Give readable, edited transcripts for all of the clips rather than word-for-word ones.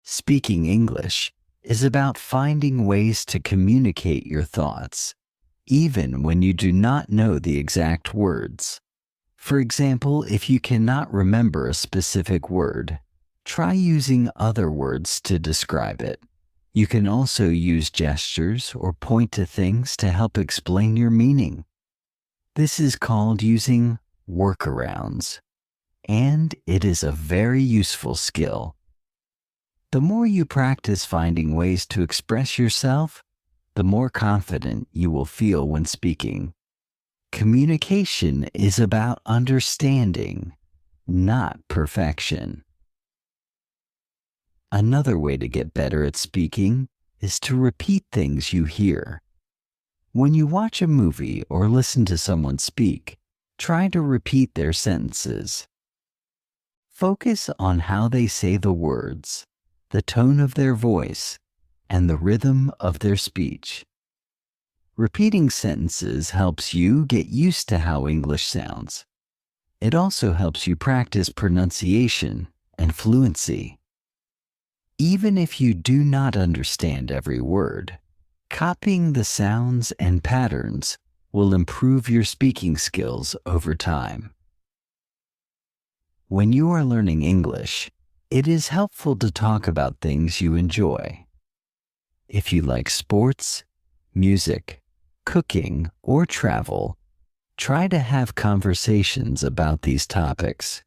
Speaking English is about finding ways to communicate your thoughts, even when you do not know the exact words. For example, if you cannot remember a specific word, try using other words to describe it. You can also use gestures or point to things to help explain your meaning. This is called using workarounds, and it is a very useful skill. The more you practice finding ways to express yourself, the more confident you will feel when speaking. Communication is about understanding, not perfection. Another way to get better at speaking is to repeat things you hear. When you watch a movie or listen to someone speak, try to repeat their sentences. Focus on how they say the words, the tone of their voice, and the rhythm of their speech. Repeating sentences helps you get used to how English sounds. It also helps you practice pronunciation and fluency. Even if you do not understand every word, copying the sounds and patterns will improve your speaking skills over time. When you are learning English, it is helpful to talk about things you enjoy. If you like sports, music, cooking, or travel, try to have conversations about these topics.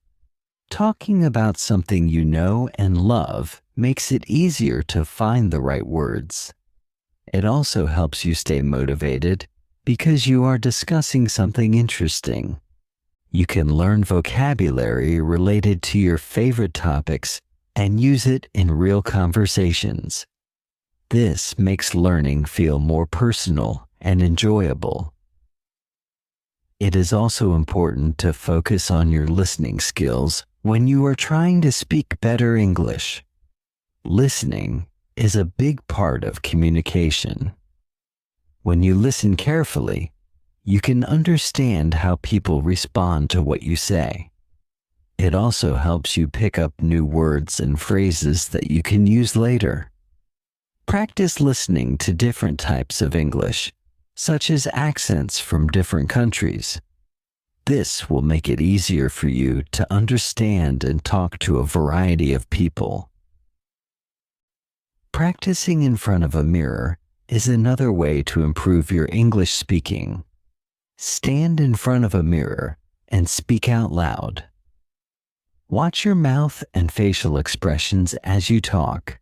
Talking about something you know and love makes it easier to find the right words. It also helps you stay motivated because you are discussing something interesting. You can learn vocabulary related to your favorite topics and use it in real conversations. This makes learning feel more personal and enjoyable. It is also important to focus on your listening skills when you are trying to speak better English. Listening is a big part of communication. When you listen carefully, you can understand how people respond to what you say. It also helps you pick up new words and phrases that you can use later. Practice listening to different types of English, such as accents from different countries. This will make it easier for you to understand and talk to a variety of people. Practicing in front of a mirror is another way to improve your English speaking. Stand in front of a mirror and speak out loud. Watch your mouth and facial expressions as you talk.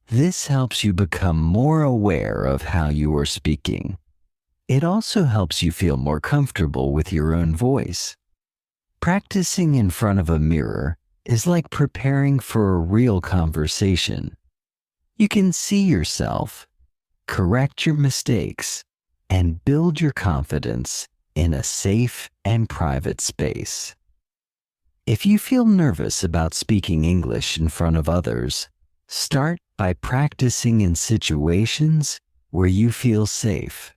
This helps you become more aware of how you are speaking. It also helps you feel more comfortable with your own voice. Practicing in front of a mirror is like preparing for a real conversation. You can see yourself, correct your mistakes, and build your confidence in a safe and private space. If you feel nervous about speaking English in front of others, start by practicing in situations where you feel safe.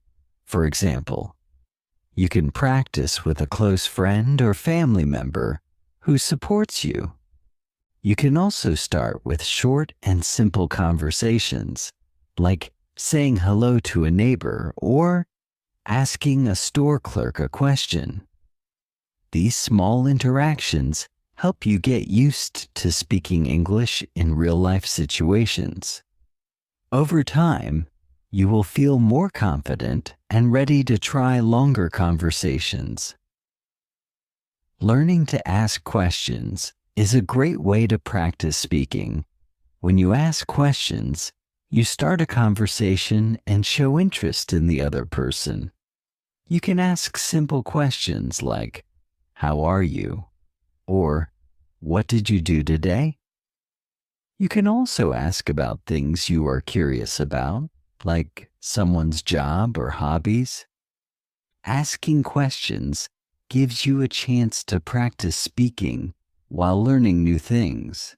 For example, you can practice with a close friend or family member who supports you. You can also start with short and simple conversations, like saying hello to a neighbor or asking a store clerk a question. These small interactions help you get used to speaking English in real-life situations. Over time, you will feel more confident and ready to try longer conversations. Learning to ask questions is a great way to practice speaking. When you ask questions, you start a conversation and show interest in the other person. You can ask simple questions like, "How are you?" or "What did you do today?" You can also ask about things you are curious about, like someone's job or hobbies. Asking questions gives you a chance to practice speaking while learning new things.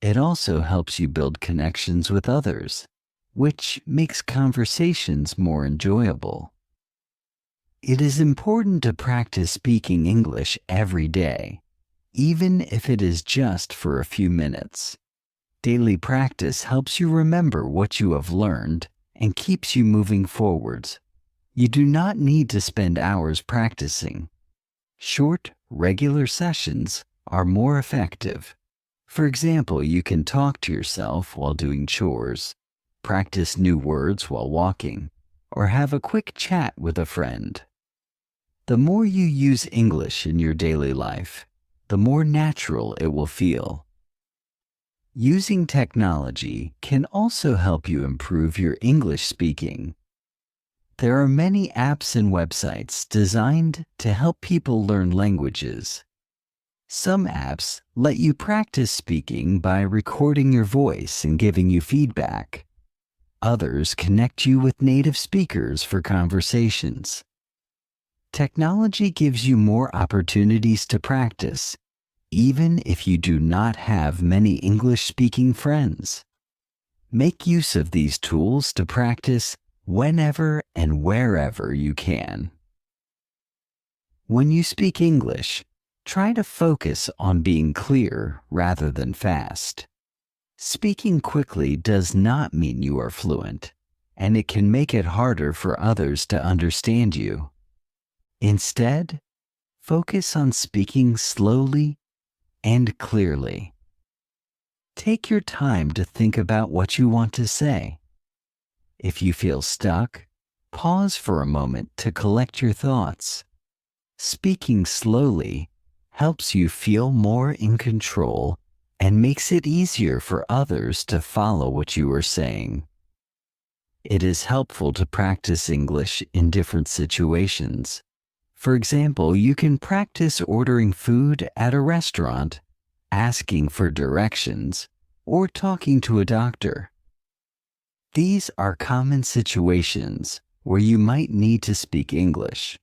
It also helps you build connections with others, which makes conversations more enjoyable. It is important to practice speaking English every day, even if it is just for a few minutes. Daily practice helps you remember what you have learned and keeps you moving forwards. You do not need to spend hours practicing. Short, regular sessions are more effective. For example, you can talk to yourself while doing chores, practice new words while walking, or have a quick chat with a friend. The more you use English in your daily life, the more natural it will feel. Using technology can also help you improve your English speaking. There are many apps and websites designed to help people learn languages. Some apps let you practice speaking by recording your voice and giving you feedback. Others connect you with native speakers for conversations. Technology gives you more opportunities to practice, even if you do not have many English-speaking friends. Make use of these tools to practice whenever and wherever you can. When you speak English, try to focus on being clear rather than fast. Speaking quickly does not mean you are fluent, and it can make it harder for others to understand you. Instead, focus on speaking slowly and clearly. Take your time to think about what you want to say. If you feel stuck, pause for a moment to collect your thoughts. Speaking slowly helps you feel more in control and makes it easier for others to follow what you are saying. It is helpful to practice English in different situations. For example, you can practice ordering food at a restaurant, asking for directions, or talking to a doctor. These are common situations where you might need to speak English.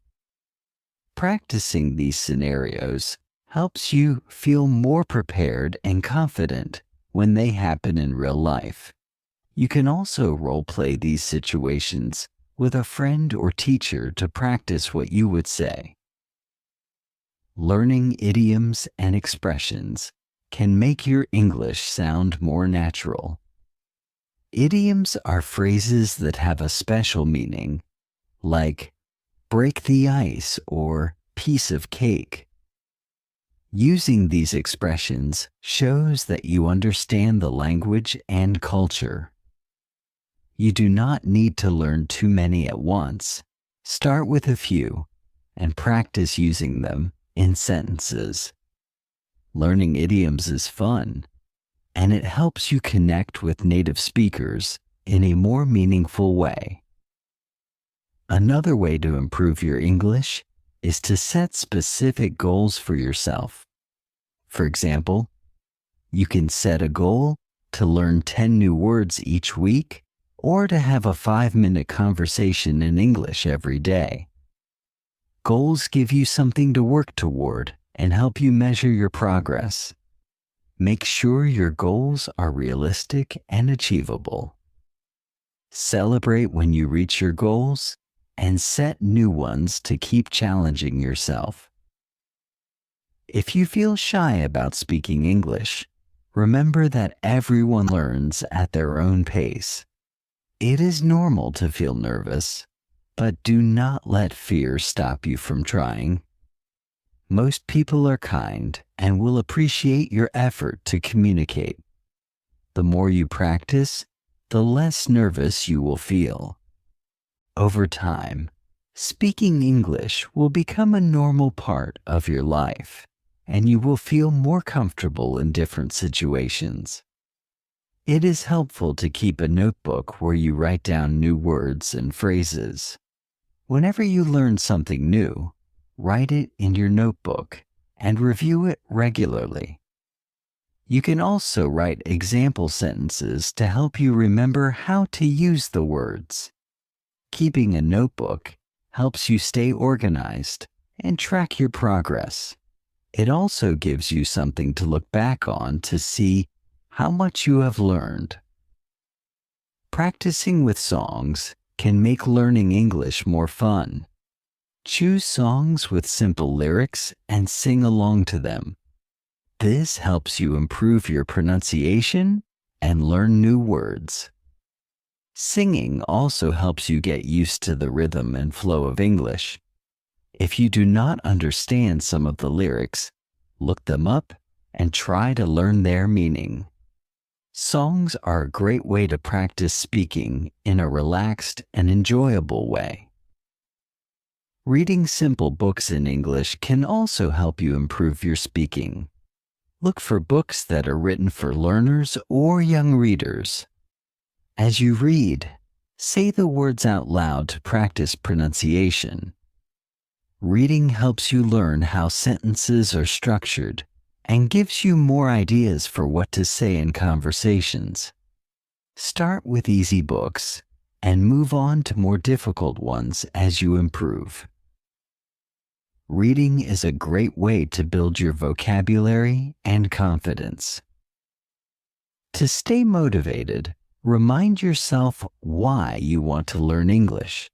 Practicing these scenarios helps you feel more prepared and confident when they happen in real life. You can also role-play these situations with a friend or teacher to practice what you would say. Learning idioms and expressions can make your English sound more natural. Idioms are phrases that have a special meaning, like break the ice or piece of cake. Using these expressions shows that you understand the language and culture. You do not need to learn too many at once. Start with a few and practice using them in sentences. Learning idioms is fun, and it helps you connect with native speakers in a more meaningful way. Another way to improve your English is to set specific goals for yourself. For example, you can set a goal to learn 10 new words each week or to have a 5-minute conversation in English every day. Goals give you something to work toward and help you measure your progress. Make sure your goals are realistic and achievable. Celebrate when you reach your goals and set new ones to keep challenging yourself. If you feel shy about speaking English, remember that everyone learns at their own pace. It is normal to feel nervous, but do not let fear stop you from trying. Most people are kind and will appreciate your effort to communicate. The more you practice, the less nervous you will feel. Over time, speaking English will become a normal part of your life, and you will feel more comfortable in different situations. It is helpful to keep a notebook where you write down new words and phrases. Whenever you learn something new, write it in your notebook and review it regularly. You can also write example sentences to help you remember how to use the words. Keeping a notebook helps you stay organized and track your progress. It also gives you something to look back on to see how much you have learned. Practicing with songs can make learning English more fun. Choose songs with simple lyrics and sing along to them. This helps you improve your pronunciation and learn new words. Singing also helps you get used to the rhythm and flow of English. If you do not understand some of the lyrics, look them up and try to learn their meaning. Songs are a great way to practice speaking in a relaxed and enjoyable way. Reading simple books in English can also help you improve your speaking. Look for books that are written for learners or young readers. As you read, say the words out loud to practice pronunciation. Reading helps you learn how sentences are structured and gives you more ideas for what to say in conversations. Start with easy books and move on to more difficult ones as you improve. Reading is a great way to build your vocabulary and confidence. To stay motivated, remind yourself why you want to learn English.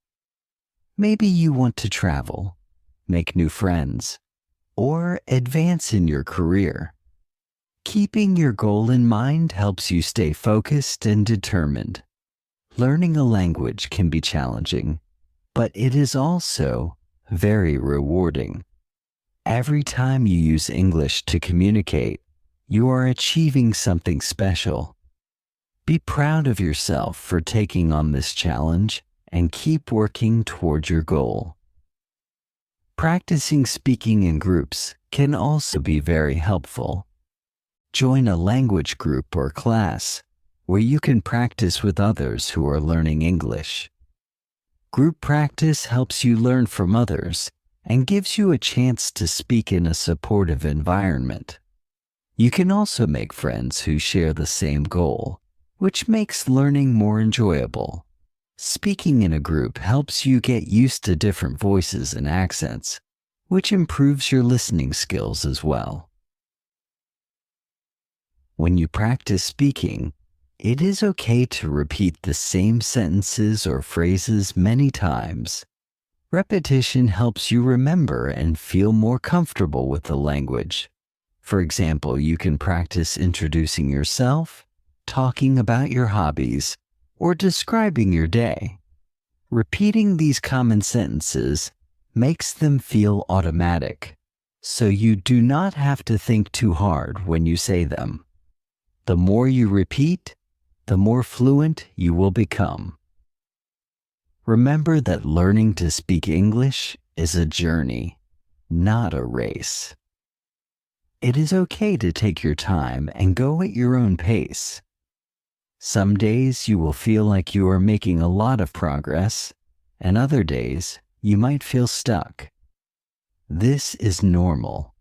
Maybe you want to travel, make new friends, or advance in your career. Keeping your goal in mind helps you stay focused and determined. Learning a language can be challenging, but it is also very rewarding. Every time you use English to communicate, you are achieving something special. Be proud of yourself for taking on this challenge and keep working toward your goal. Practicing speaking in groups can also be very helpful. Join a language group or class where you can practice with others who are learning English. Group practice helps you learn from others and gives you a chance to speak in a supportive environment. You can also make friends who share the same goal, which makes learning more enjoyable. Speaking in a group helps you get used to different voices and accents, which improves your listening skills as well. When you practice speaking, it is okay to repeat the same sentences or phrases many times. Repetition helps you remember and feel more comfortable with the language. For example, you can practice introducing yourself, talking about your hobbies, or describing your day. Repeating these common sentences makes them feel automatic, so you do not have to think too hard when you say them. The more you repeat, the more fluent you will become. Remember that learning to speak English is a journey, not a race. It is okay to take your time and go at your own pace. Some days you will feel like you are making a lot of progress, and other days you might feel stuck. This is normal,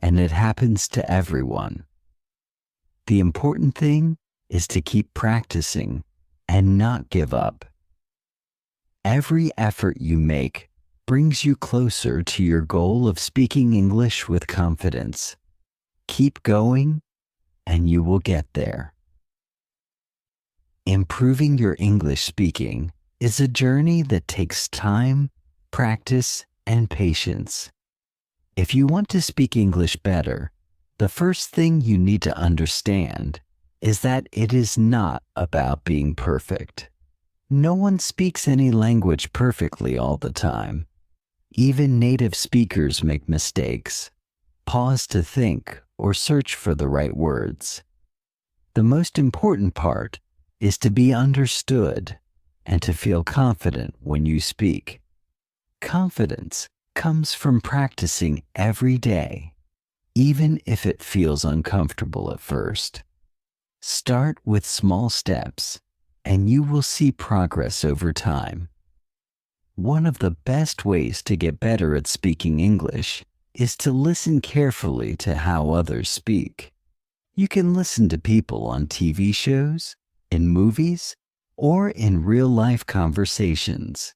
and it happens to everyone. The important thing is to keep practicing and not give up. Every effort you make brings you closer to your goal of speaking English with confidence. Keep going, and you will get there. Improving your English speaking is a journey that takes time, practice, and patience. If you want to speak English better, the first thing you need to understand is that it is not about being perfect. No one speaks any language perfectly all the time. Even native speakers make mistakes, pause to think, or search for the right words. The most important part is to be understood and to feel confident when you speak. Confidence comes from practicing every day, even if it feels uncomfortable at first. Start with small steps, and you will see progress over time. One of the best ways to get better at speaking English is to listen carefully to how others speak. You can listen to people on TV shows, in movies, or in real-life conversations.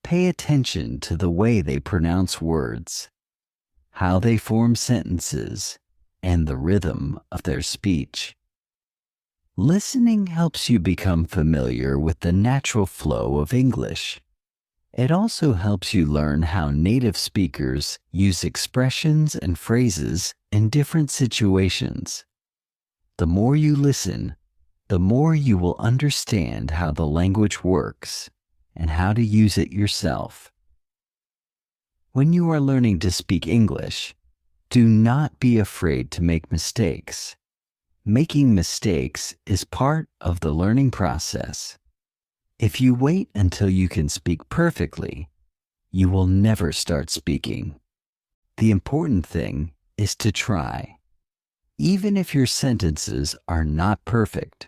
Pay attention to the way they pronounce words, how they form sentences, and the rhythm of their speech. Listening helps you become familiar with the natural flow of English. It also helps you learn how native speakers use expressions and phrases in different situations. The more you listen, the more you will understand how the language works and how to use it yourself. When you are learning to speak English, do not be afraid to make mistakes. Making mistakes is part of the learning process. If you wait until you can speak perfectly, you will never start speaking. The important thing is to try. Even if your sentences are not perfect,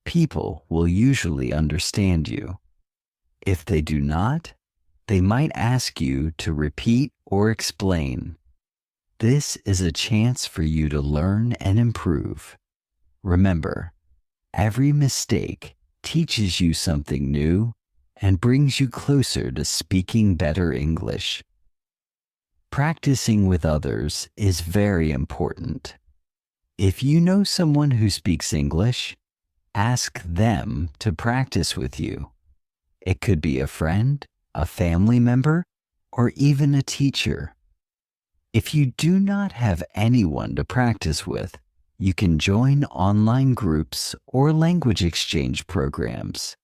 people will usually understand you. If they do not, they might ask you to repeat or explain. This is a chance for you to learn and improve. Remember, every mistake teaches you something new and brings you closer to speaking better English. Practicing with others is very important. If you know someone who speaks English, ask them to practice with you. It could be a friend, a family member, or even a teacher. If you do not have anyone to practice with, you can join online groups or language exchange programs.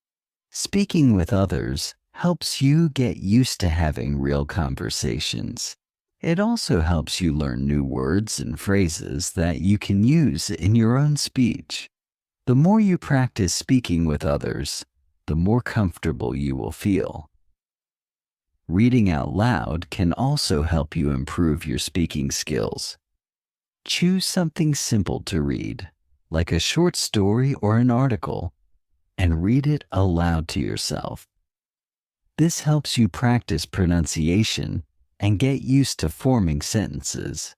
Speaking with others helps you get used to having real conversations. It also helps you learn new words and phrases that you can use in your own speech. The more you practice speaking with others, the more comfortable you will feel. Reading out loud can also help you improve your speaking skills. Choose something simple to read, like a short story or an article, and read it aloud to yourself. This helps you practice pronunciation and get used to forming sentences.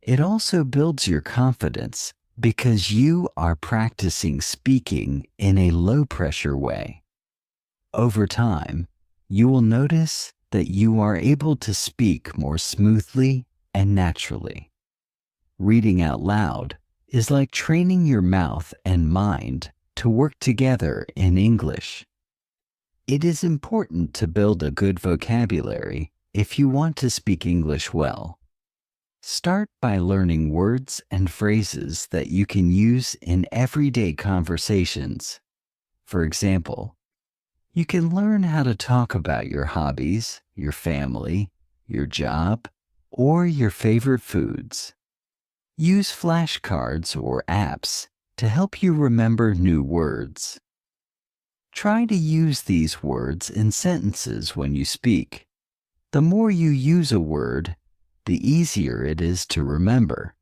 It also builds your confidence because you are practicing speaking in a low-pressure way. Over time, you will notice that you are able to speak more smoothly and naturally. Reading out loud is like training your mouth and mind to work together in English. It is important to build a good vocabulary if you want to speak English well. Start by learning words and phrases that you can use in everyday conversations. For example, you can learn how to talk about your hobbies, your family, your job, or your favorite foods. Use flashcards or apps to help you remember new words. Try to use these words in sentences when you speak. The more you use a word, the easier it is to remember.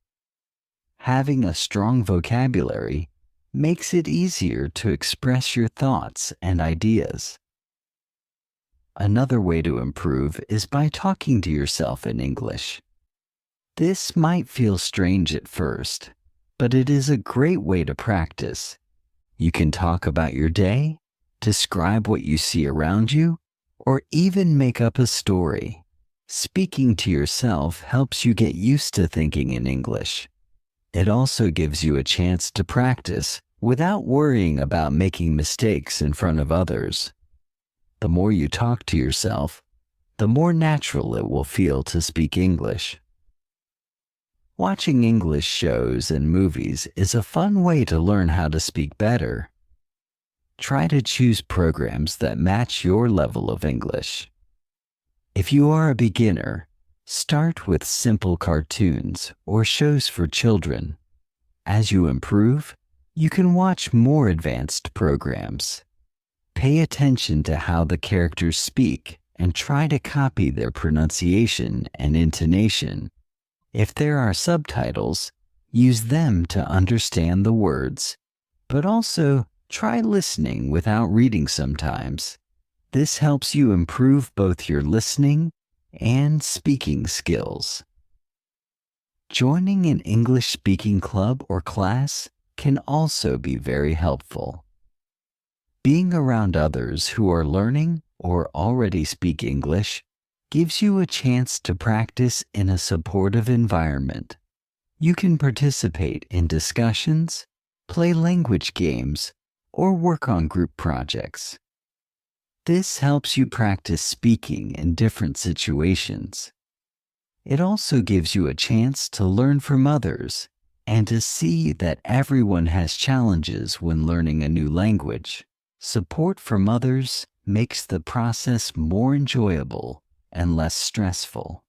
Having a strong vocabulary makes it easier to express your thoughts and ideas. Another way to improve is by talking to yourself in English. This might feel strange at first, but it is a great way to practice. You can talk about your day, describe what you see around you, or even make up a story. Speaking to yourself helps you get used to thinking in English. It also gives you a chance to practice without worrying about making mistakes in front of others. The more you talk to yourself, the more natural it will feel to speak English. Watching English shows and movies is a fun way to learn how to speak better. Try to choose programs that match your level of English. If you are a beginner, start with simple cartoons or shows for children. As you improve, you can watch more advanced programs. Pay attention to how the characters speak and try to copy their pronunciation and intonation. If there are subtitles, use them to understand the words, but also try listening without reading sometimes. This helps you improve both your listening and speaking skills. Joining an English speaking club or class can also be very helpful. Being around others who are learning or already speak English gives you a chance to practice in a supportive environment. You can participate in discussions, play language games, or work on group projects. This helps you practice speaking in different situations. It also gives you a chance to learn from others and to see that everyone has challenges when learning a new language. Support from others makes the process more enjoyable and less stressful.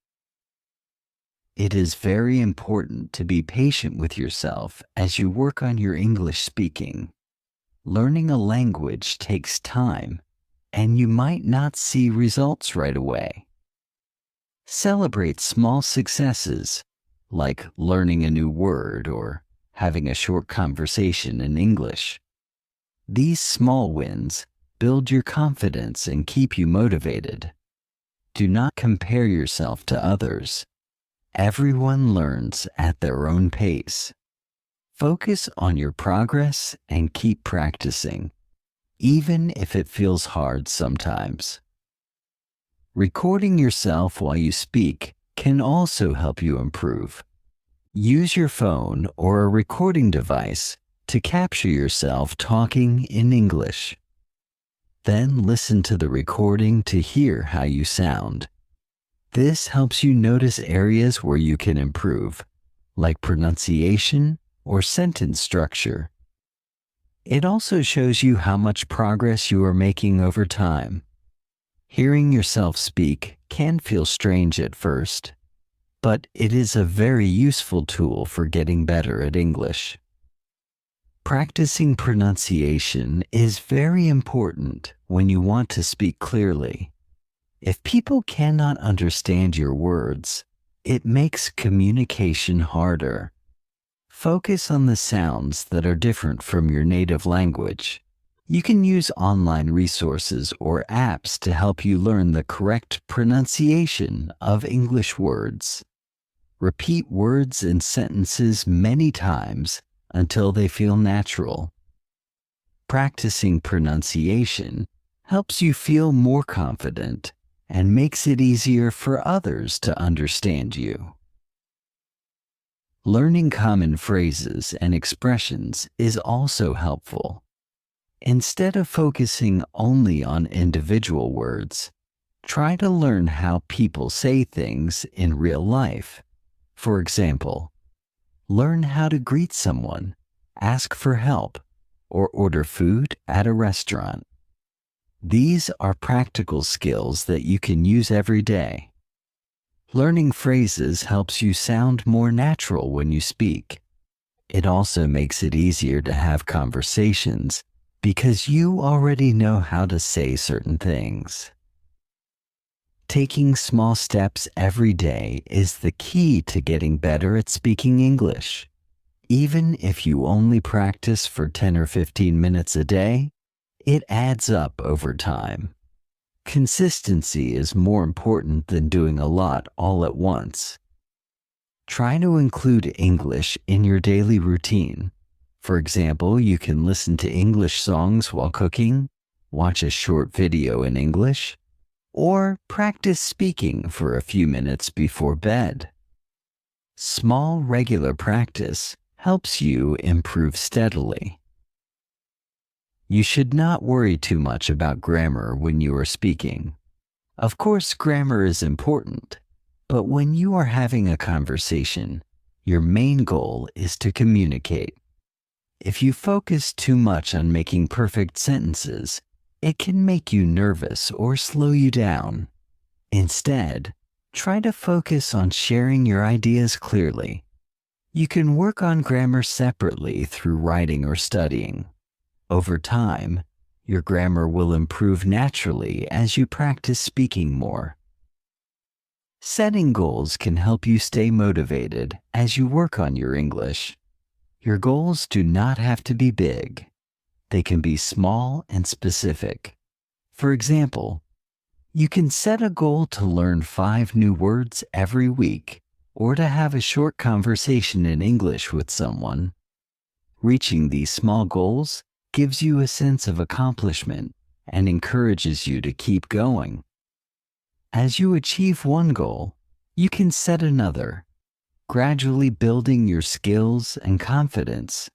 It is very important to be patient with yourself as you work on your English speaking. Learning a language takes time, and you might not see results right away. Celebrate small successes, like learning a new word or having a short conversation in English. These small wins build your confidence and keep you motivated. Do not compare yourself to others. Everyone learns at their own pace. Focus on your progress and keep practicing, even if it feels hard sometimes. Recording yourself while you speak can also help you improve. Use your phone or a recording device to capture yourself talking in English. Then listen to the recording to hear how you sound. This helps you notice areas where you can improve, like pronunciation or sentence structure. It also shows you how much progress you are making over time. Hearing yourself speak can feel strange at first, but it is a very useful tool for getting better at English. Practicing pronunciation is very important when you want to speak clearly. If people cannot understand your words, it makes communication harder. Focus on the sounds that are different from your native language. You can use online resources or apps to help you learn the correct pronunciation of English words. Repeat words and sentences many times until they feel natural. Practicing pronunciation helps you feel more confident and makes it easier for others to understand you. Learning common phrases and expressions is also helpful. Instead of focusing only on individual words, try to learn how people say things in real life. For example, learn how to greet someone, ask for help, or order food at a restaurant. These are practical skills that you can use every day. Learning phrases helps you sound more natural when you speak. It also makes it easier to have conversations because you already know how to say certain things. Taking small steps every day is the key to getting better at speaking English. Even if you only practice for 10 or 15 minutes a day, it adds up over time. Consistency is more important than doing a lot all at once. Try to include English in your daily routine. For example, you can listen to English songs while cooking, watch a short video in English, or practice speaking for a few minutes before bed. Small, regular practice helps you improve steadily. You should not worry too much about grammar when you are speaking. Of course, grammar is important, but when you are having a conversation, your main goal is to communicate. If you focus too much on making perfect sentences, it can make you nervous or slow you down. Instead, try to focus on sharing your ideas clearly. You can work on grammar separately through writing or studying. Over time, your grammar will improve naturally as you practice speaking more. Setting goals can help you stay motivated as you work on your English. Your goals do not have to be big. They can be small and specific. For example, you can set a goal to learn 5 new words every week or to have a short conversation in English with someone. Reaching these small goals gives you a sense of accomplishment and encourages you to keep going. As you achieve one goal, you can set another, gradually building your skills and confidence.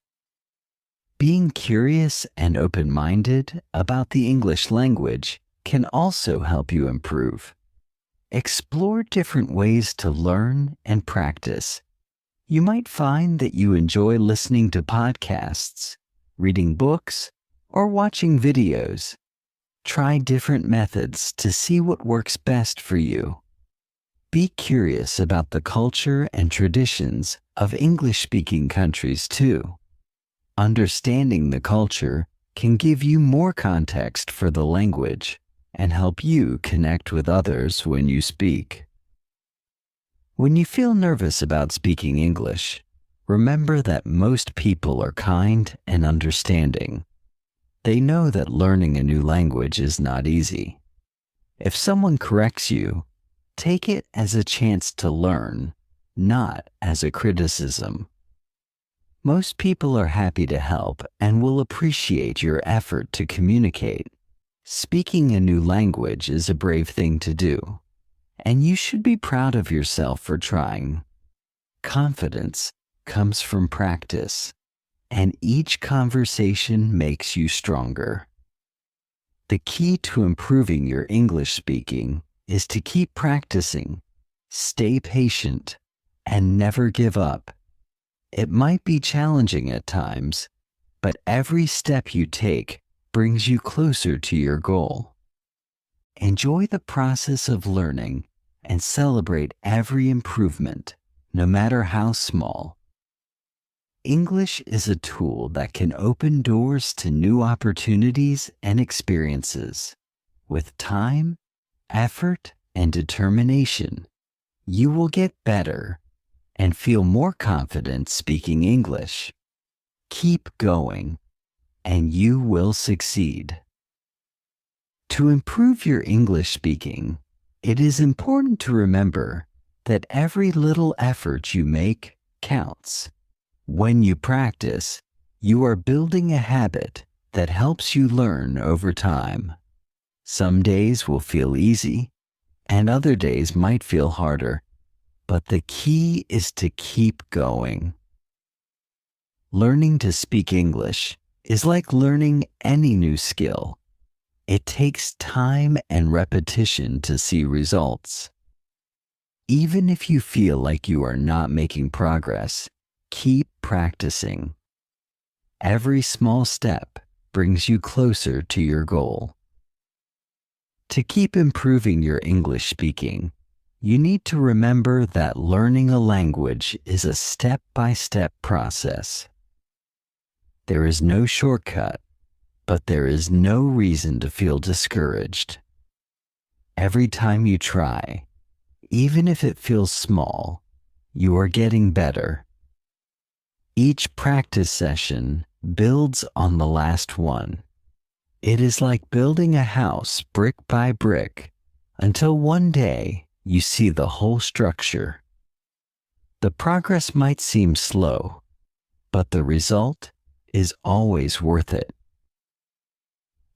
Being curious and open-minded about the English language can also help you improve. Explore different ways to learn and practice. You might find that you enjoy listening to podcasts, reading books, or watching videos. Try different methods to see what works best for you. Be curious about the culture and traditions of English-speaking countries too. Understanding the culture can give you more context for the language and help you connect with others when you speak. When you feel nervous about speaking English, remember that most people are kind and understanding. They know that learning a new language is not easy. If someone corrects you, take it as a chance to learn, not as a criticism. Most people are happy to help and will appreciate your effort to communicate. Speaking a new language is a brave thing to do, and you should be proud of yourself for trying. Confidence comes from practice, and each conversation makes you stronger. The key to improving your English speaking is to keep practicing, stay patient, and never give up. It might be challenging at times, but every step you take brings you closer to your goal. Enjoy the process of learning and celebrate every improvement, no matter how small. English is a tool that can open doors to new opportunities and experiences. With time, effort, and determination, you will get better and feel more confident speaking English. Keep going, and you will succeed. To improve your English speaking, it is important to remember that every little effort you make counts. When you practice, you are building a habit that helps you learn over time. Some days will feel easy, and other days might feel harder, but the key is to keep going. Learning to speak English is like learning any new skill. It takes time and repetition to see results. Even if you feel like you are not making progress, keep practicing. Every small step brings you closer to your goal. To keep improving your English speaking, you need to remember that learning a language is a step-by-step process. There is no shortcut, but there is no reason to feel discouraged. Every time you try, even if it feels small, you are getting better. Each practice session builds on the last one. It is like building a house brick by brick until one day you see the whole structure. The progress might seem slow, but the result is always worth it.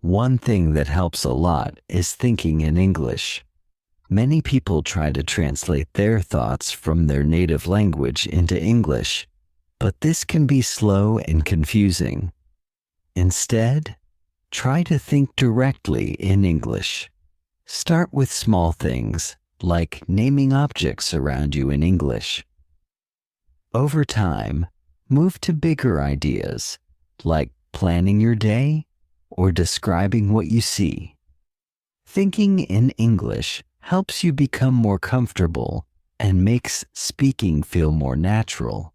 One thing that helps a lot is thinking in English. Many people try to translate their thoughts from their native language into English, but this can be slow and confusing. Instead, try to think directly in English. Start with small things, like naming objects around you in English. Over time, move to bigger ideas, like planning your day or describing what you see. Thinking in English helps you become more comfortable and makes speaking feel more natural.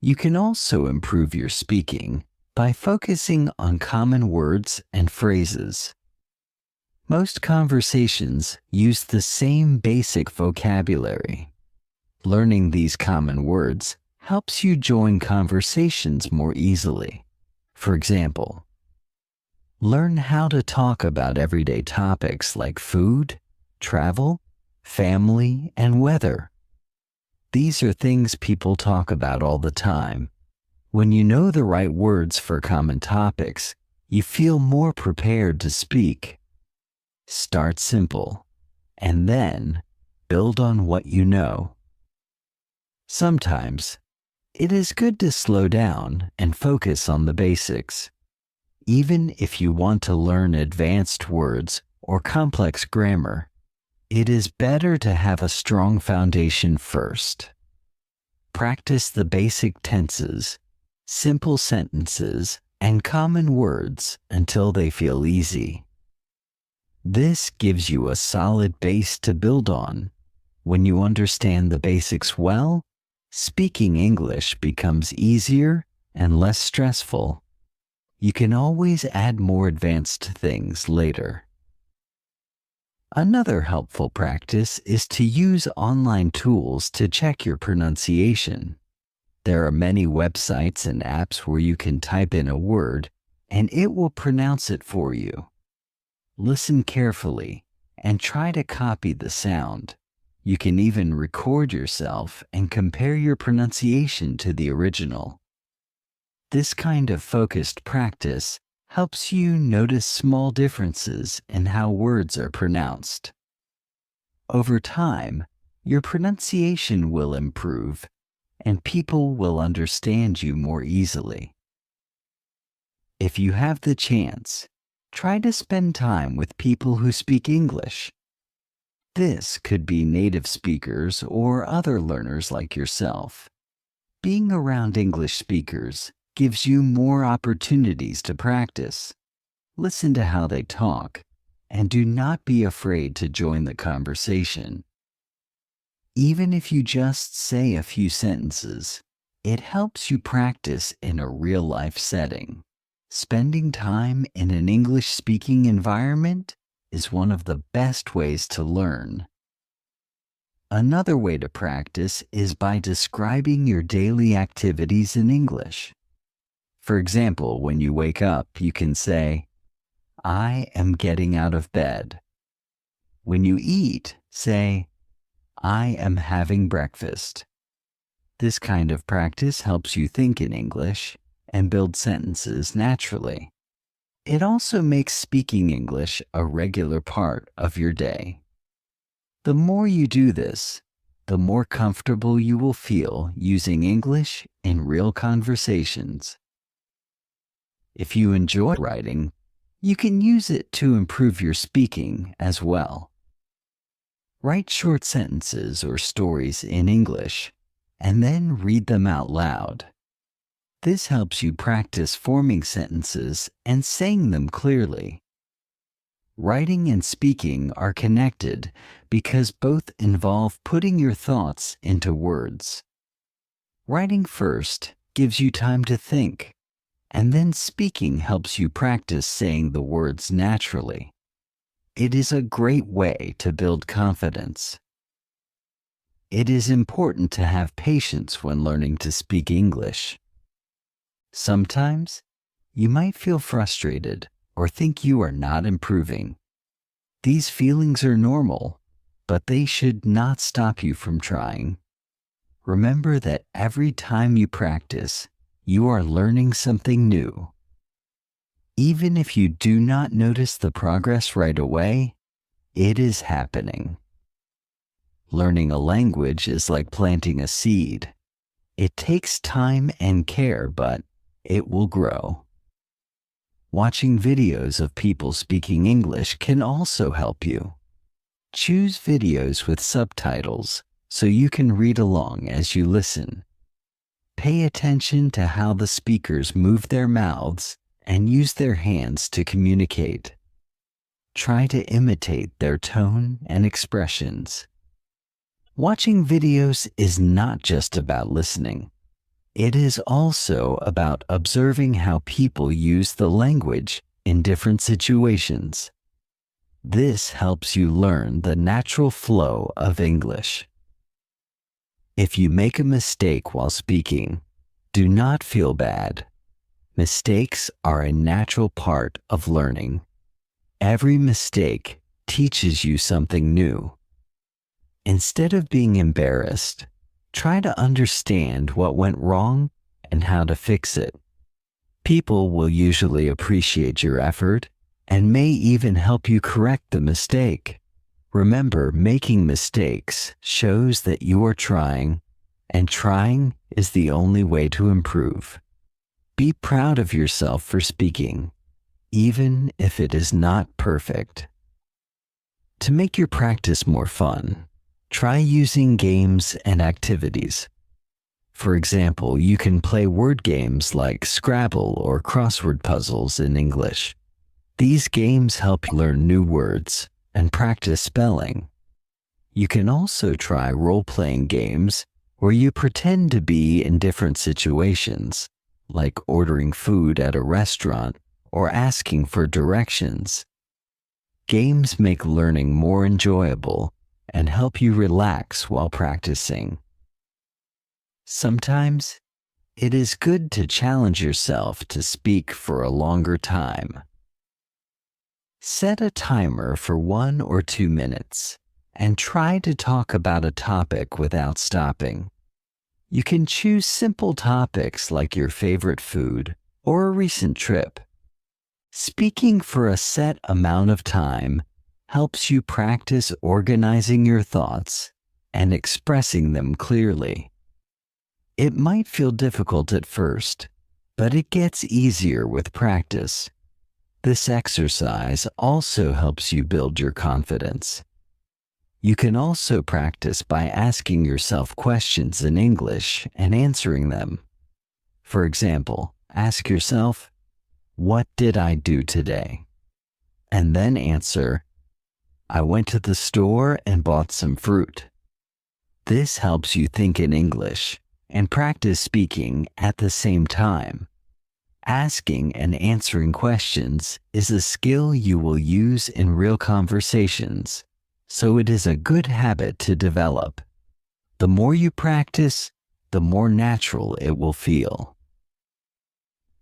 You can also improve your speaking by focusing on common words and phrases. Most conversations use the same basic vocabulary. Learning these common words helps you join conversations more easily. For example, learn how to talk about everyday topics like food, travel, family, and weather. These are things people talk about all the time. When you know the right words for common topics, you feel more prepared to speak. Start simple, and then build on what you know. Sometimes, it is good to slow down and focus on the basics. Even if you want to learn advanced words or complex grammar, it is better to have a strong foundation first. Practice the basic tenses, simple sentences, and common words until they feel easy. This gives you a solid base to build on. When you understand the basics well, speaking English becomes easier and less stressful. You can always add more advanced things later. Another helpful practice is to use online tools to check your pronunciation. There are many websites and apps where you can type in a word and it will pronounce it for you. Listen carefully and try to copy the sound. You can even record yourself and compare your pronunciation to the original. This kind of focused practice helps you notice small differences in how words are pronounced. Over time, your pronunciation will improve and people will understand you more easily. If you have the chance, try to spend time with people who speak English. This could be native speakers or other learners like yourself. Being around English speakers gives you more opportunities to practice. Listen to how they talk, and do not be afraid to join the conversation. Even if you just say a few sentences, it helps you practice in a real-life setting. Spending time in an English-speaking environment is one of the best ways to learn. Another way to practice is by describing your daily activities in English. For example, when you wake up, you can say, "I am getting out of bed." When you eat, say, "I am having breakfast." This kind of practice helps you think in English and build sentences naturally. It also makes speaking English a regular part of your day. The more you do this, the more comfortable you will feel using English in real conversations. If you enjoy writing, you can use it to improve your speaking as well. Write short sentences or stories in English and then read them out loud. This helps you practice forming sentences and saying them clearly. Writing and speaking are connected because both involve putting your thoughts into words. Writing first gives you time to think, and then speaking helps you practice saying the words naturally. It is a great way to build confidence. It is important to have patience when learning to speak English. Sometimes, you might feel frustrated or think you are not improving. These feelings are normal, but they should not stop you from trying. Remember that every time you practice, you are learning something new. Even if you do not notice the progress right away, it is happening. Learning a language is like planting a seed. It takes time and care, but it will grow. Watching videos of people speaking English can also help you. Choose videos with subtitles so you can read along as you listen. Pay attention to how the speakers move their mouths and use their hands to communicate. Try to imitate their tone and expressions. Watching videos is not just about listening. It is also about observing how people use the language in different situations. This helps you learn the natural flow of English. If you make a mistake while speaking, do not feel bad. Mistakes are a natural part of learning. Every mistake teaches you something new. Instead of being embarrassed, try to understand what went wrong and how to fix it. People will usually appreciate your effort and may even help you correct the mistake. Remember, making mistakes shows that you are trying, and trying is the only way to improve. Be proud of yourself for speaking, even if it is not perfect. To make your practice more fun, try using games and activities. For example, you can play word games like Scrabble or crossword puzzles in English. These games help you learn new words and practice spelling. You can also try role-playing games where you pretend to be in different situations, like ordering food at a restaurant or asking for directions. Games make learning more enjoyable and help you relax while practicing. Sometimes, it is good to challenge yourself to speak for a longer time. Set a timer for 1 or 2 minutes and try to talk about a topic without stopping. You can choose simple topics like your favorite food or a recent trip. Speaking for a set amount of time helps you practice organizing your thoughts and expressing them clearly. It might feel difficult at first, but it gets easier with practice. This exercise also helps you build your confidence. You can also practice by asking yourself questions in English and answering them. For example, ask yourself, "What did I do today?" And then answer, "I went to the store and bought some fruit." This helps you think in English and practice speaking at the same time. Asking and answering questions is a skill you will use in real conversations, so it is a good habit to develop. The more you practice, the more natural it will feel.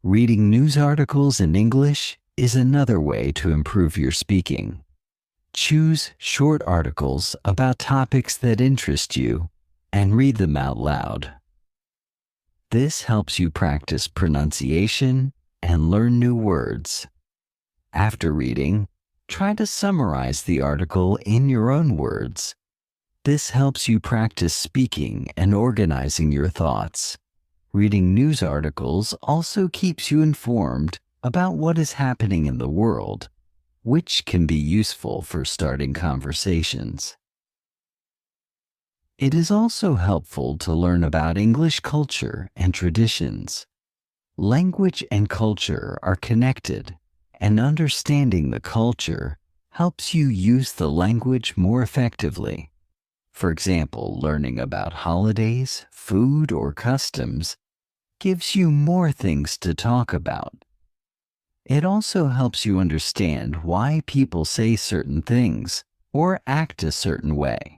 Reading news articles in English is another way to improve your speaking. Choose short articles about topics that interest you and read them out loud. This helps you practice pronunciation and learn new words. After reading, try to summarize the article in your own words. This helps you practice speaking and organizing your thoughts. Reading news articles also keeps you informed about what is happening in the world, which can be useful for starting conversations. It is also helpful to learn about English culture and traditions. Language and culture are connected, and understanding the culture helps you use the language more effectively. For example, learning about holidays, food, or customs gives you more things to talk about. It also helps you understand why people say certain things or act a certain way.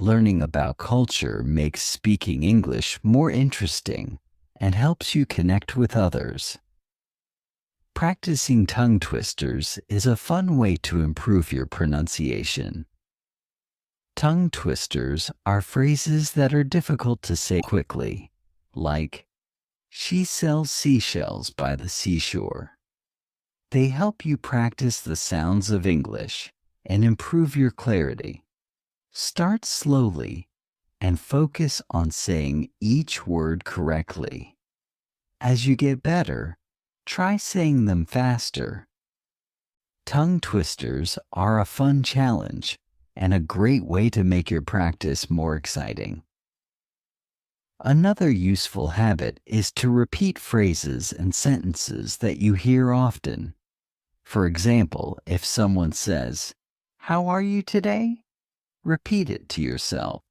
Learning about culture makes speaking English more interesting and helps you connect with others. Practicing tongue twisters is a fun way to improve your pronunciation. Tongue twisters are phrases that are difficult to say quickly, like, "She sells seashells by the seashore." They help you practice the sounds of English and improve your clarity. Start slowly and focus on saying each word correctly. As you get better, try saying them faster. Tongue twisters are a fun challenge and a great way to make your practice more exciting. Another useful habit is to repeat phrases and sentences that you hear often. For example, if someone says, "How are you today?" repeat it to yourself.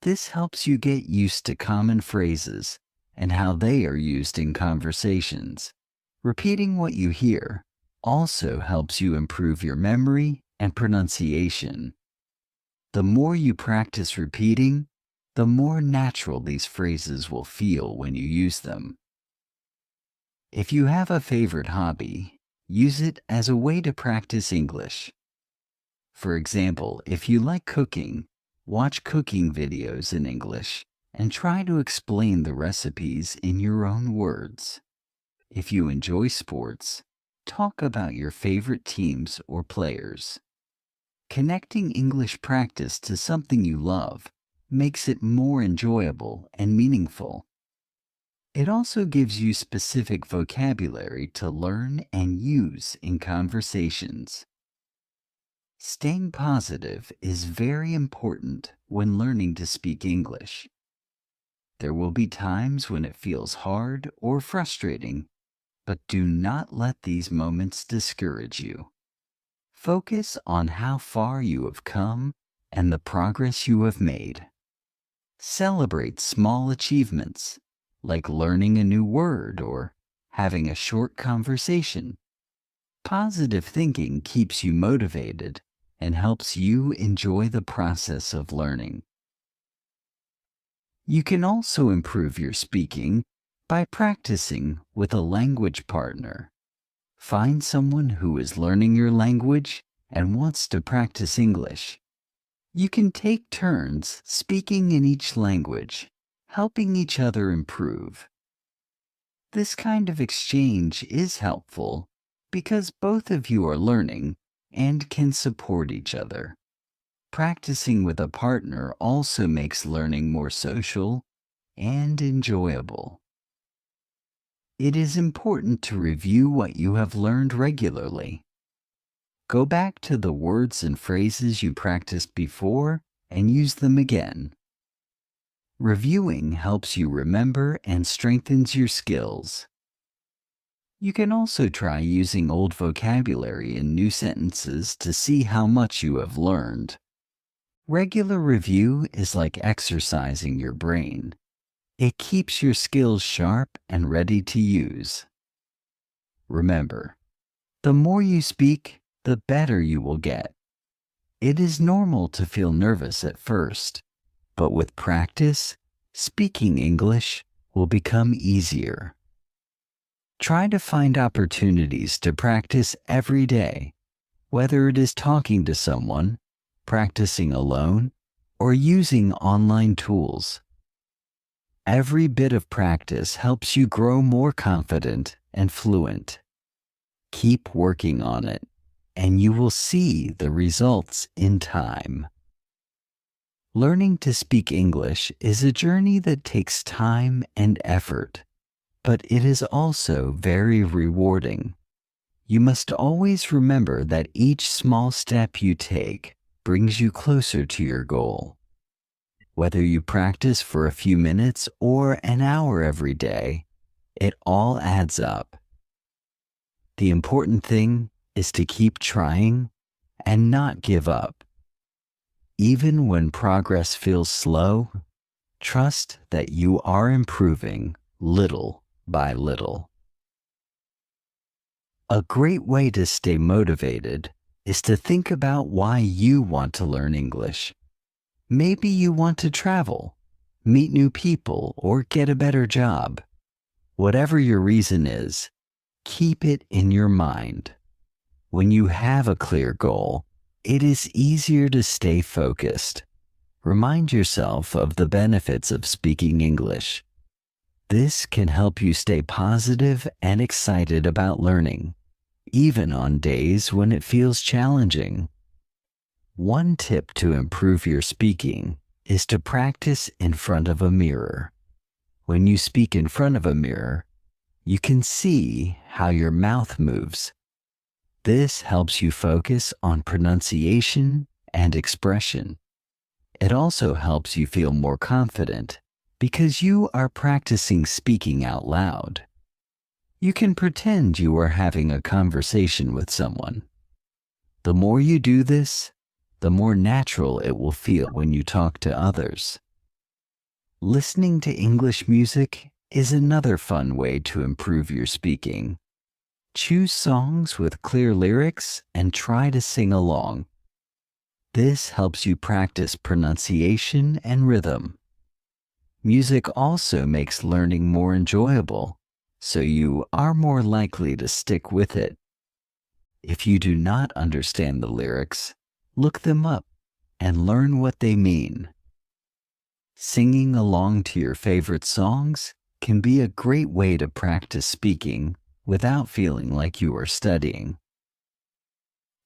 This helps you get used to common phrases and how they are used in conversations. Repeating what you hear also helps you improve your memory and pronunciation. The more you practice repeating, the more natural these phrases will feel when you use them. If you have a favorite hobby, use it as a way to practice English. For example, if you like cooking, watch cooking videos in English and try to explain the recipes in your own words. If you enjoy sports, talk about your favorite teams or players. Connecting English practice to something you love makes it more enjoyable and meaningful. It also gives you specific vocabulary to learn and use in conversations. Staying positive is very important when learning to speak English. There will be times when it feels hard or frustrating, but do not let these moments discourage you. Focus on how far you have come and the progress you have made. Celebrate small achievements, like learning a new word or having a short conversation. Positive thinking keeps you motivated and helps you enjoy the process of learning. You can also improve your speaking by practicing with a language partner. Find someone who is learning your language and wants to practice English. You can take turns speaking in each language, helping each other improve. This kind of exchange is helpful because both of you are learning and can support each other. Practicing with a partner also makes learning more social and enjoyable. It is important to review what you have learned regularly. Go back to the words and phrases you practiced before and use them again. Reviewing helps you remember and strengthens your skills. You can also try using old vocabulary in new sentences to see how much you have learned. Regular review is like exercising your brain. It keeps your skills sharp and ready to use. Remember, the more you speak, the better you will get. It is normal to feel nervous at first, but with practice, speaking English will become easier. Try to find opportunities to practice every day, whether it is talking to someone, practicing alone, or using online tools. Every bit of practice helps you grow more confident and fluent. Keep working on it, and you will see the results in time. Learning to speak English is a journey that takes time and effort, but it is also very rewarding. You must always remember that each small step you take brings you closer to your goal. Whether you practice for a few minutes or an hour every day, it all adds up. The important thing is to keep trying and not give up. Even when progress feels slow, trust that you are improving little by little. A great way to stay motivated is to think about why you want to learn English. Maybe you want to travel, meet new people, or get a better job. Whatever your reason is, keep it in your mind. When you have a clear goal, it is easier to stay focused. Remind yourself of the benefits of speaking English. This can help you stay positive and excited about learning, even on days when it feels challenging. One tip to improve your speaking is to practice in front of a mirror. When you speak in front of a mirror, you can see how your mouth moves. This helps you focus on pronunciation and expression. It also helps you feel more confident because you are practicing speaking out loud. You can pretend you are having a conversation with someone. The more you do this, the more natural it will feel when you talk to others. Listening to English music is another fun way to improve your speaking. Choose songs with clear lyrics and try to sing along. This helps you practice pronunciation and rhythm. Music also makes learning more enjoyable, so you are more likely to stick with it. If you do not understand the lyrics, look them up and learn what they mean. Singing along to your favorite songs can be a great way to practice speaking without feeling like you are studying.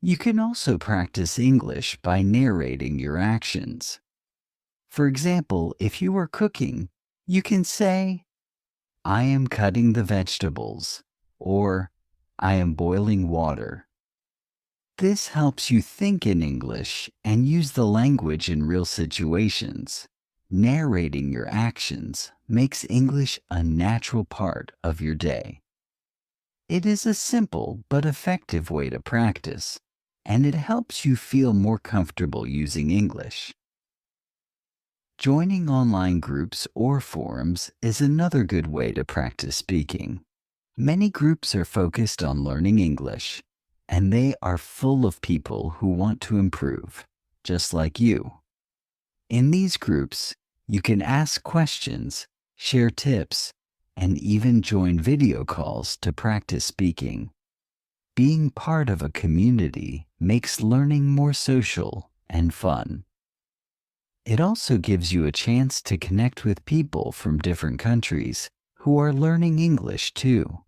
You can also practice English by narrating your actions. For example, if you are cooking, you can say, "I am cutting the vegetables," or "I am boiling water." This helps you think in English and use the language in real situations. Narrating your actions makes English a natural part of your day. It is a simple but effective way to practice, and it helps you feel more comfortable using English. Joining online groups or forums is another good way to practice speaking. Many groups are focused on learning English, and they are full of people who want to improve, just like you. In these groups, you can ask questions, share tips, and even join video calls to practice speaking. Being part of a community makes learning more social and fun. It also gives you a chance to connect with people from different countries who are learning English too.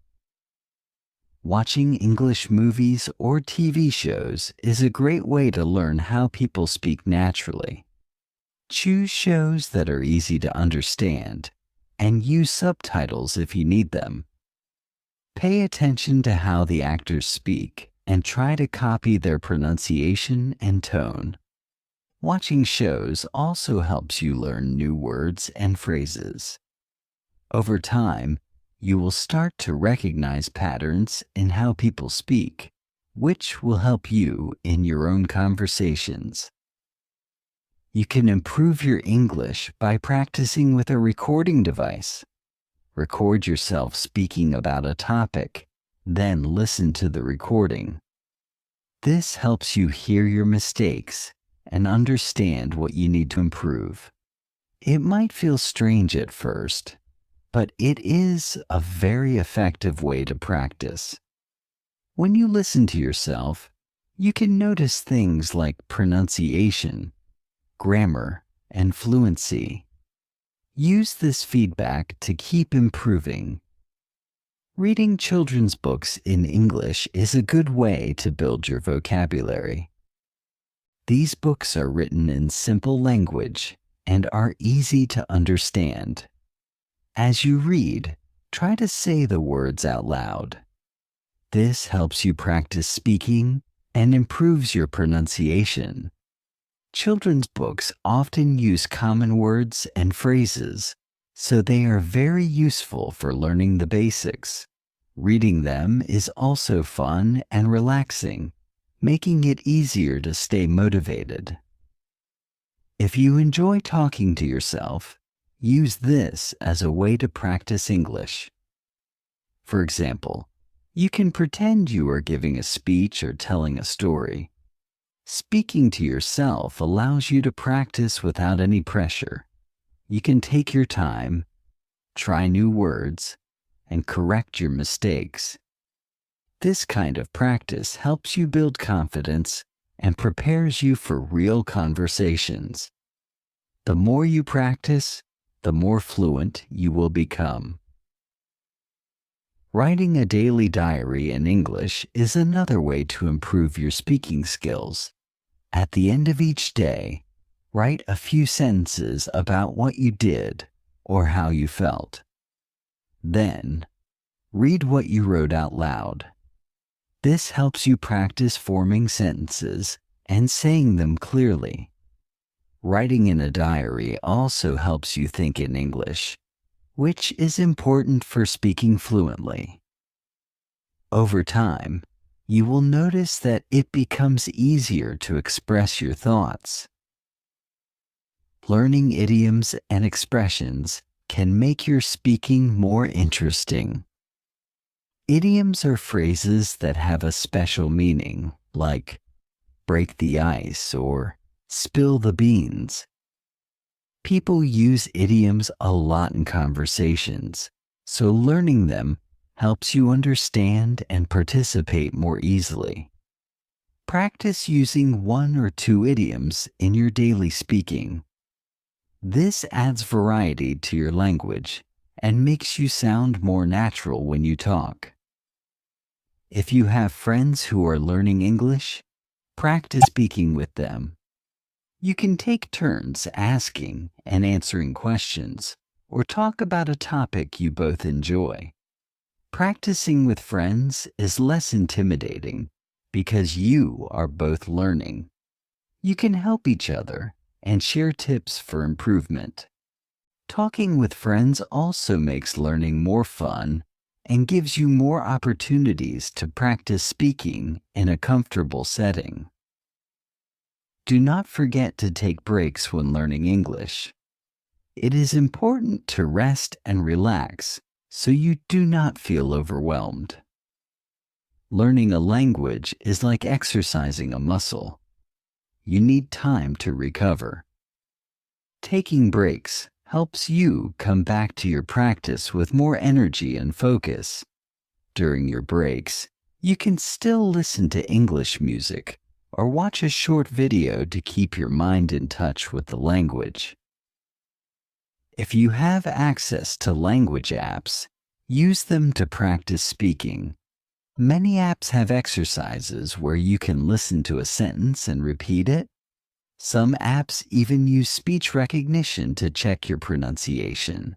Watching English movies or TV shows is a great way to learn how people speak naturally. Choose shows that are easy to understand and use subtitles if you need them. Pay attention to how the actors speak and try to copy their pronunciation and tone. Watching shows also helps you learn new words and phrases. Over time, you will start to recognize patterns in how people speak, which will help you in your own conversations. You can improve your English by practicing with a recording device. Record yourself speaking about a topic, then listen to the recording. This helps you hear your mistakes and understand what you need to improve. It might feel strange at first, but it is a very effective way to practice. When you listen to yourself, you can notice things like pronunciation, grammar, and fluency. Use this feedback to keep improving. Reading children's books in English is a good way to build your vocabulary. These books are written in simple language and are easy to understand. As you read, try to say the words out loud. This helps you practice speaking and improves your pronunciation. Children's books often use common words and phrases, so they are very useful for learning the basics. Reading them is also fun and relaxing, making it easier to stay motivated. If you enjoy talking to yourself, use this as a way to practice English. For example, you can pretend you are giving a speech or telling a story. Speaking to yourself allows you to practice without any pressure. You can take your time, try new words, and correct your mistakes. This kind of practice helps you build confidence and prepares you for real conversations. The more you practice, the more fluent you will become. Writing a daily diary in English is another way to improve your speaking skills. At the end of each day, write a few sentences about what you did or how you felt. Then, read what you wrote out loud. This helps you practice forming sentences and saying them clearly. Writing in a diary also helps you think in English, which is important for speaking fluently. Over time, you will notice that it becomes easier to express your thoughts. Learning idioms and expressions can make your speaking more interesting. Idioms are phrases that have a special meaning, like break the ice or spill the beans. People use idioms a lot in conversations, so learning them helps you understand and participate more easily. Practice using 1 or 2 idioms in your daily speaking. This adds variety to your language and makes you sound more natural when you talk. If you have friends who are learning English, practice speaking with them. You can take turns asking and answering questions or talk about a topic you both enjoy. Practicing with friends is less intimidating because you are both learning. You can help each other and share tips for improvement. Talking with friends also makes learning more fun and gives you more opportunities to practice speaking in a comfortable setting. Do not forget to take breaks when learning English. It is important to rest and relax so you do not feel overwhelmed. Learning a language is like exercising a muscle. You need time to recover. Taking breaks helps you come back to your practice with more energy and focus. During your breaks, you can still listen to English music or watch a short video to keep your mind in touch with the language. If you have access to language apps, use them to practice speaking. Many apps have exercises where you can listen to a sentence and repeat it. Some apps even use speech recognition to check your pronunciation.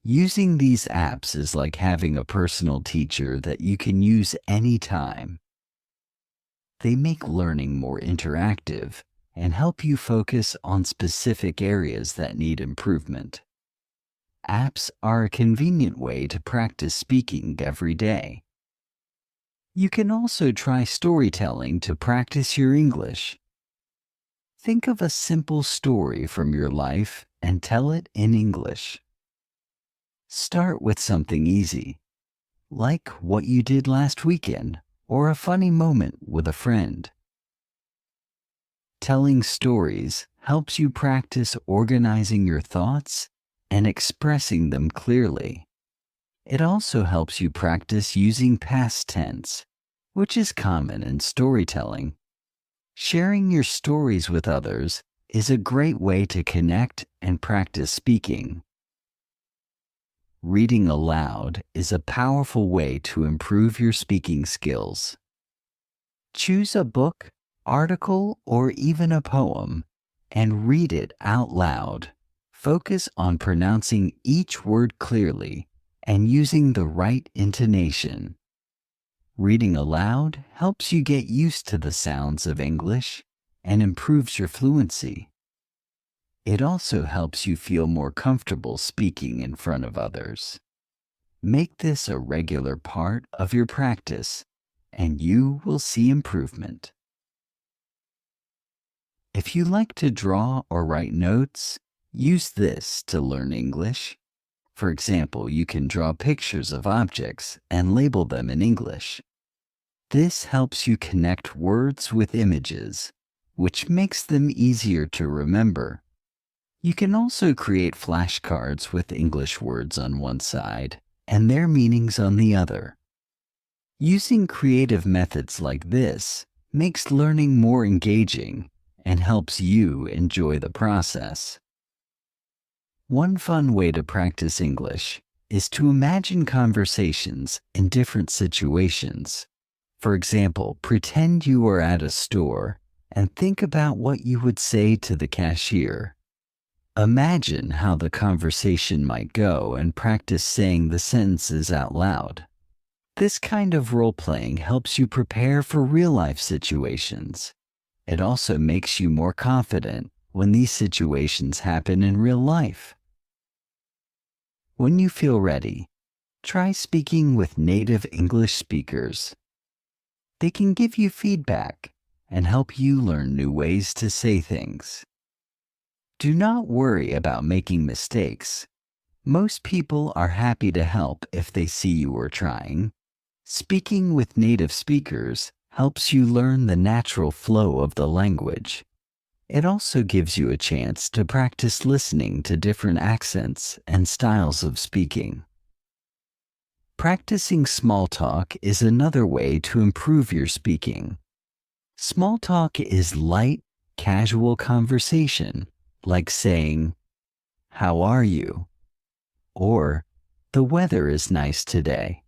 Using these apps is like having a personal teacher that you can use anytime. They make learning more interactive and help you focus on specific areas that need improvement. Apps are a convenient way to practice speaking every day. You can also try storytelling to practice your English. Think of a simple story from your life and tell it in English. Start with something easy, like what you did last weekend or a funny moment with a friend. Telling stories helps you practice organizing your thoughts and expressing them clearly. It also helps you practice using past tense, which is common in storytelling. Sharing your stories with others is a great way to connect and practice speaking. Reading aloud is a powerful way to improve your speaking skills. Choose a book, article, or even a poem and read it out loud. Focus on pronouncing each word clearly and using the right intonation. Reading aloud helps you get used to the sounds of English and improves your fluency. It also helps you feel more comfortable speaking in front of others. Make this a regular part of your practice, and you will see improvement. If you like to draw or write notes, use this to learn English. For example, you can draw pictures of objects and label them in English. This helps you connect words with images, which makes them easier to remember. You can also create flashcards with English words on one side and their meanings on the other. Using creative methods like this makes learning more engaging and helps you enjoy the process. One fun way to practice English is to imagine conversations in different situations. For example, pretend you are at a store and think about what you would say to the cashier. Imagine how the conversation might go and practice saying the sentences out loud. This kind of role-playing helps you prepare for real-life situations. It also makes you more confident when these situations happen in real life. When you feel ready, try speaking with native English speakers. They can give you feedback and help you learn new ways to say things. Do not worry about making mistakes. Most people are happy to help if they see you are trying. Speaking with native speakers helps you learn the natural flow of the language. It also gives you a chance to practice listening to different accents and styles of speaking. Practicing small talk is another way to improve your speaking. Small talk is light, casual conversation, like saying, "How are you?" or "The weather is nice today."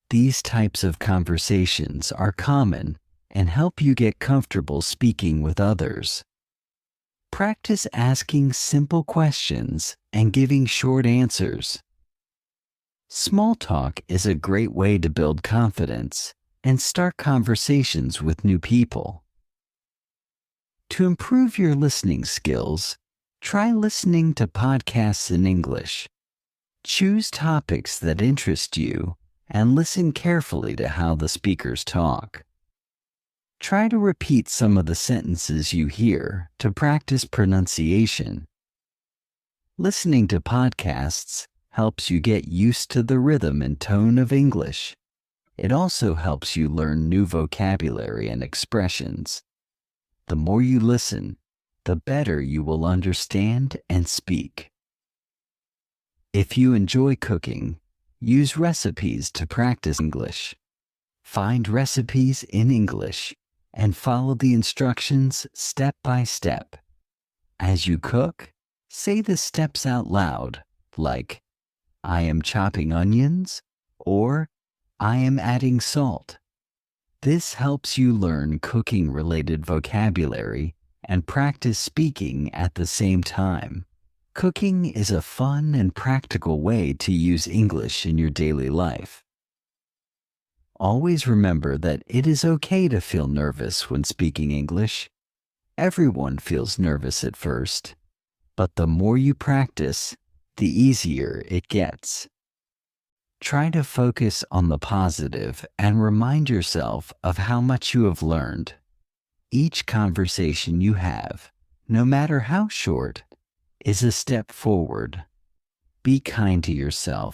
These types of conversations are common and help you get comfortable speaking with others. Practice asking simple questions and giving short answers. Small talk is a great way to build confidence and start conversations with new people. To improve your listening skills, try listening to podcasts in English. Choose topics that interest you and listen carefully to how the speakers talk. Try to repeat some of the sentences you hear to practice pronunciation. Listening to podcasts helps you get used to the rhythm and tone of English. It also helps you learn new vocabulary and expressions. The more you listen, the better you will understand and speak. If you enjoy cooking, use recipes to practice English. Find recipes in English and follow the instructions step by step. As you cook, say the steps out loud, like, I am chopping onions, or I am adding salt. This helps you learn cooking-related vocabulary and practice speaking at the same time. Cooking is a fun and practical way to use English in your daily life. Always remember that it is okay to feel nervous when speaking English. Everyone feels nervous at first, but the more you practice, the easier it gets. Try to focus on the positive and remind yourself of how much you have learned. Each conversation you have, no matter how short, is a step forward. Be kind to yourself